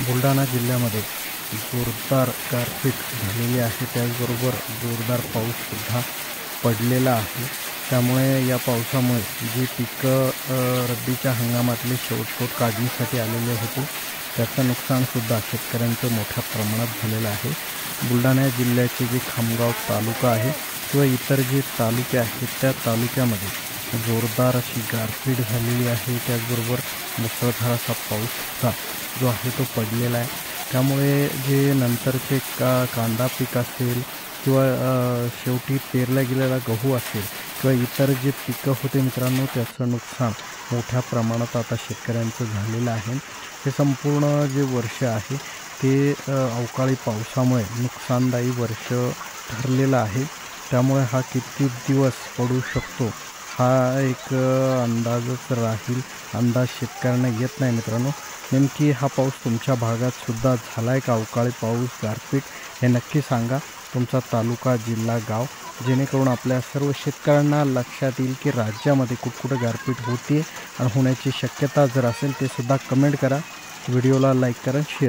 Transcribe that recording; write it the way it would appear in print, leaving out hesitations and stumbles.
बुलढाणा जिल्ह्यामध्ये जोरदार गारपीट झालेली आहे, त्याचबरोबर जोरदार पाऊससुद्धा पडलेला आहे। त्यामुळे या पावसामुळे जी पिकं रब्बीच्या हंगामातले शेवट काढणीसाठी आलेले होते त्याचं नुकसानसुद्धा शेतकऱ्यांचं मोठ्या प्रमाणात झालेलं आहे। बुलढाणा जिल्ह्याचे जे खामगाव तालुका आहे किंवा इतर जे तालुके आहेत त्या तालुक्यामध्ये जोरदार अशी गारपीट झालेली आहे। त्याचबरोबर मुसळधार असा पाऊससुद्धा जो आहे तो पडलेला आहे। त्यामुळे जे नंतरचे कांदा पीक असेल किंवा शेवटी पेरला गेलेला गहू असेल किंवा इतर जे पिकं होते मित्रांनो, त्याचं नुकसान मोठ्या प्रमाणात आता शेतकऱ्यांचं झालेलं आहे। हे संपूर्ण जे वर्ष आहे ते अवकाळी पावसामुळे नुकसानदायी वर्ष ठरलेलं आहे। त्यामुळे हा किती दिवस पडू शकतो हा एक अंदाजच राहील, अंदाज शेतकऱ्यांना येत नाही मित्रांनो। नेमकी हा पाऊस तुमच्या भागात सुद्धा झाला आहे का? अवकाळी पाऊस, गारपीट हे नक्की सांगा, तुमचा तालुका, जिल्हा, गाव, जेणेकरून आपल्या सर्व शेतकऱ्यांना लक्षात येईल की राज्यामध्ये कुठकुठं गारपीट होते आणि होण्याची शक्यता जर असेल ते सुद्धा कमेंट करा। व्हिडिओला लाईक करा, शेअर